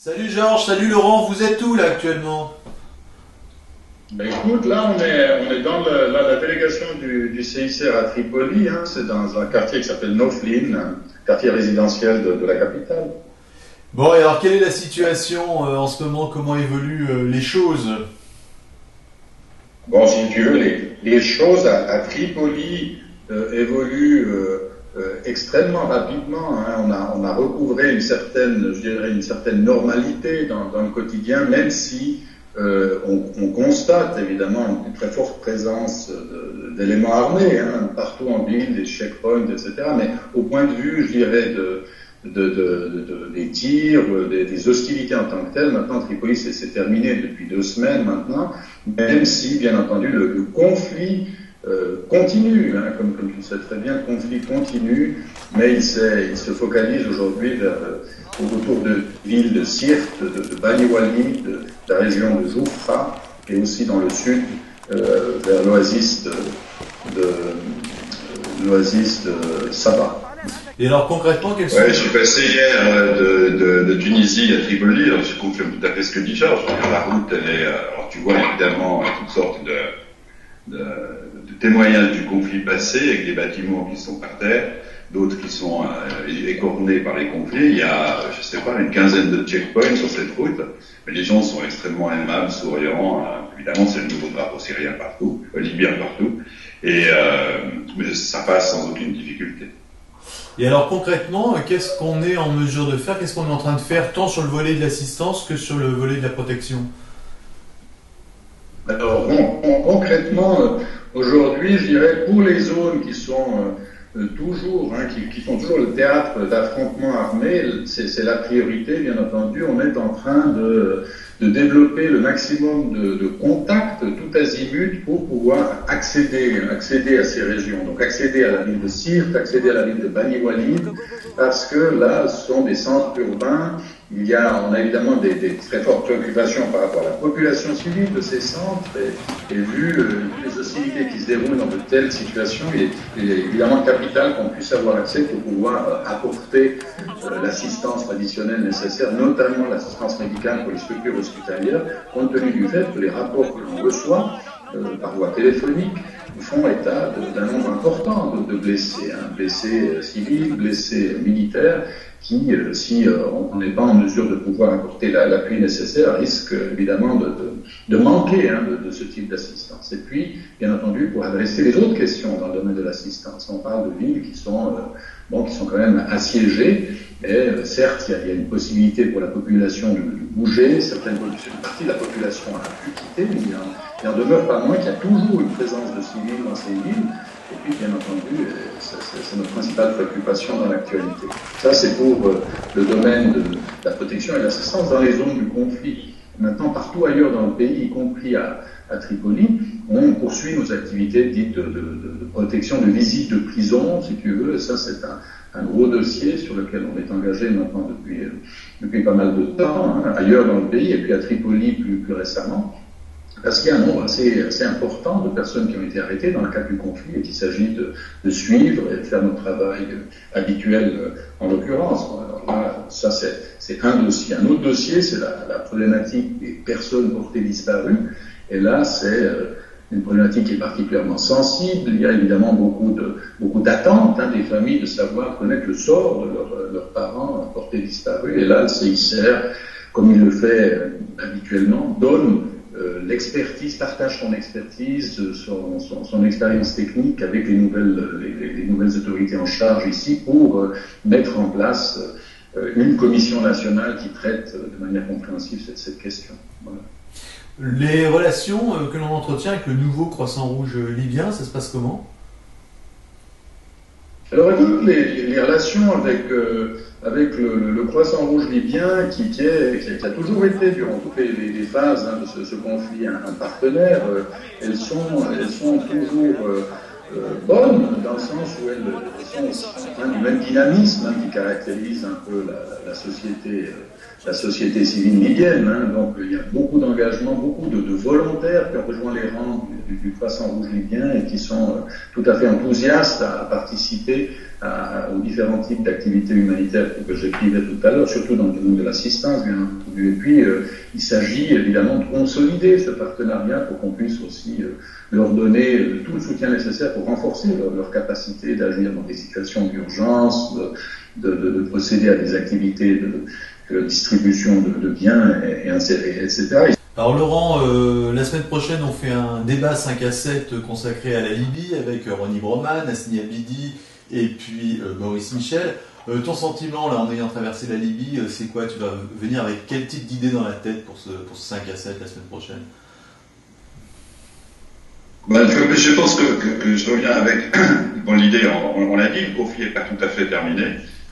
Salut Georges, salut Laurent, vous êtes où là actuellement? Ben écoute, là on est dans la délégation du CICR à Tripoli, hein, c'est dans un quartier qui s'appelle Noflin, un quartier résidentiel de la capitale. Bon, et alors quelle est la situation en ce moment? Comment évoluent les choses? Bon, si tu veux, les choses à Tripoli évoluent extrêmement rapidement, hein. On a recouvré une certaine, je dirais, une certaine normalité dans le quotidien, même si on constate évidemment une très forte présence d'éléments armés, hein, partout en ville, des checkpoints, etc. Mais au point de vue, je dirais, des tirs, des hostilités en tant que telles, maintenant Tripoli c'est terminé depuis 2 semaines maintenant, même si bien entendu le conflit continue, hein, comme tu le sais très bien, le conflit continue, mais il se focalise aujourd'hui autour de villes de Sirte, de Bani Walid, de la région de Joufra, et aussi dans le sud, vers l'oasis de Saba. Et alors concrètement, quels sont... Ouais, je suis passé hier de Tunisie à Tripoli, alors je confirme tout à fait ce que dit Georges. La route, elle est, alors tu vois évidemment toutes sortes de témoignages du conflit passé, avec des bâtiments qui sont par terre, d'autres qui sont écornés par les conflits. Il y a, je sais pas, une quinzaine de checkpoints sur cette route, mais les gens sont extrêmement aimables, souriants. Évidemment, c'est le nouveau drapeau syrien partout, libyen partout, et mais ça passe sans aucune difficulté. Et alors concrètement, qu'est-ce qu'on est en mesure de faire? Qu'est-ce qu'on est en train de faire tant sur le volet de l'assistance que sur le volet de la protection? Alors, concrètement, aujourd'hui, je dirais, pour les zones qui sont toujours, hein, qui font toujours le théâtre d'affrontements armés, c'est la priorité, bien entendu. On est en train de développer le maximum de contacts tout azimut pour pouvoir accéder à ces régions. Donc accéder à la ville de Sirte, accéder à la ville de Bani Walid, parce que là, ce sont des centres urbains. On a évidemment des très fortes préoccupations par rapport à la population civile de ces centres, et vu les hostilités qui se déroulent dans de telles situations, il est évidemment capital qu'on puisse avoir accès pour pouvoir apporter l'assistance traditionnelle nécessaire, notamment l'assistance médicale pour les structures hospitalières, compte tenu du fait que les rapports que l'on reçoit par voie téléphonique font état d'un nombre important de blessés, hein, blessés civils, blessés militaires, qui, si on n'est pas en mesure de pouvoir apporter l'appui nécessaire, risque évidemment de manquer, hein, de ce type d'assistance. Et puis, bien entendu, pour adresser les autres questions dans le domaine de l'assistance, on parle de villes qui sont quand même assiégées, et certes, il y a une possibilité pour la population de bouger, une partie de la population a pu quitter, mais il en demeure pas moins qu'il y a toujours une présence de civils dans ces villes. Et puis, bien entendu, c'est notre principale préoccupation dans l'actualité. Ça, c'est pour le domaine de la protection et de l'assistance dans les zones du conflit. Maintenant, partout ailleurs dans le pays, y compris à Tripoli, on poursuit nos activités dites de protection, de visite de prison, si tu veux. Et ça, c'est un gros dossier sur lequel on est engagé maintenant depuis pas mal de temps, hein, ailleurs dans le pays, et puis à Tripoli plus récemment. Parce qu'il y a un nombre assez important de personnes qui ont été arrêtées dans le cadre du conflit et qu'il s'agit de suivre et de faire notre travail habituel en l'occurrence. Alors là, ça c'est un dossier. Un autre dossier, c'est la problématique des personnes portées disparues. Et là, c'est une problématique qui est particulièrement sensible. Il y a évidemment beaucoup d'attentes, hein, des familles de savoir connaître le sort de leurs parents portés disparus. Et là, le CICR, comme il le fait habituellement, donne l'expertise, partage son expertise, son expérience technique avec les nouvelles autorités en charge ici pour mettre en place une commission nationale qui traite de manière compréhensive cette question. Voilà. Les relations que l'on entretient avec le nouveau Croissant Rouge libyen, ça se passe comment? Alors écoute, les relations avec le Croissant Rouge libyen, qui a toujours été durant toutes les phases, hein, de ce conflit un partenaire, elles sont toujours bonnes, dans le sens où elles sont aussi du même dynamisme, hein, qui caractérise un peu la société civile libyenne, hein. Donc il y a beaucoup d'engagement, beaucoup de volontaires qui ont rejoint les rangs du Croissant Rouge libyen et qui sont tout à fait enthousiastes à participer aux différents types d'activités humanitaires que j'écrivais tout à l'heure, surtout dans le domaine de l'assistance, bien entendu. Et puis, il s'agit évidemment de consolider ce partenariat pour qu'on puisse aussi leur donner tout le soutien nécessaire pour renforcer leur capacité d'agir dans des situations d'urgence, de procéder à des activités de distribution de biens, etc. Alors Laurent, la semaine prochaine on fait un débat 5 à 7 consacré à la Libye avec Ronnie Broman, Hasni Abidi et puis Maurice Michel. Ton sentiment là en ayant traversé la Libye, c'est quoi? Tu vas venir avec quel type d'idée dans la tête pour ce 5 à 7 la semaine prochaine? Ben, je pense que je reviens avec bon, l'idée, on l'a dit, le conflit n'est pas tout à fait terminé,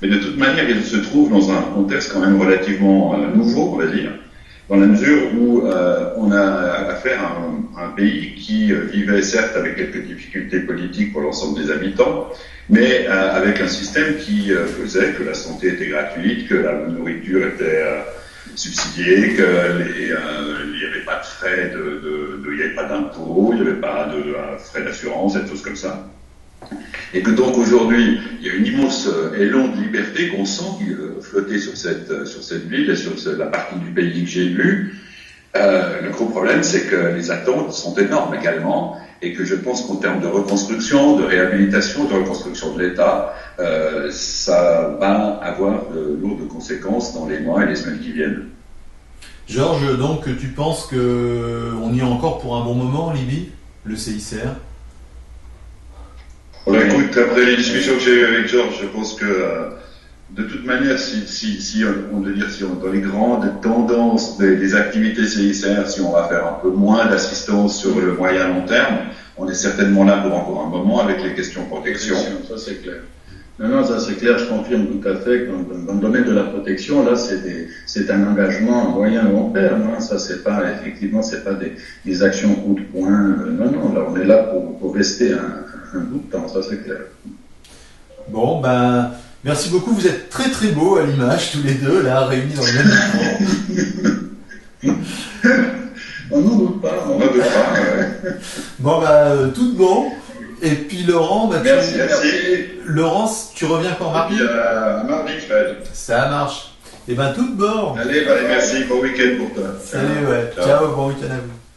mais de toute manière il se trouve dans un contexte quand même relativement nouveau, on va dire, dans la mesure où on a affaire à un pays qui vivait certes avec quelques difficultés politiques pour l'ensemble des habitants, mais avec un système qui faisait que la santé était gratuite, que la nourriture était subsidiée, qu'il n'y avait pas de frais, il n'y avait pas d'impôts, il n'y avait pas de frais d'assurance, des choses comme ça. Et que donc aujourd'hui, il y a une immense élan de liberté qu'on sent flotter sur cette ville et sur la partie du pays que j'ai vue. Le gros problème, c'est que les attentes sont énormes également, et que je pense qu'en termes de reconstruction, de réhabilitation, de reconstruction de l'État, ça va avoir de lourdes conséquences dans les mois et les semaines qui viennent. Georges, donc tu penses qu'on y est encore pour un bon moment en Libye, le CICR? Bon, écoute, après les discussions que j'ai eues avec Georges, je pense que de toute manière, si on veut dire, si on dans les grandes tendances des activités CICR, si on va faire un peu moins d'assistance sur le moyen long terme, on est certainement là pour encore un moment avec les questions protection. Ça c'est clair. Non, ça c'est clair, je confirme tout à fait que dans le domaine de la protection, là c'est un engagement à moyen et long terme. Hein. Ça c'est pas, effectivement, c'est pas des actions coup de poing. Non, là on est là pour rester un bout de temps, ça c'est clair. Bon, ben, merci beaucoup, vous êtes très très beaux à l'image, tous les deux, là, réunis dans le même écran. On n'en doute pas, Ouais. Bon, ben, tout bon. Et puis Laurent, ben, merci. Laurent, tu reviens quand mardi? Mardi, Fred. Ça marche. Et ben, tout bon. Allez, merci, bon week-end pour toi. Salut, ouais. Ciao, bon week-end à vous.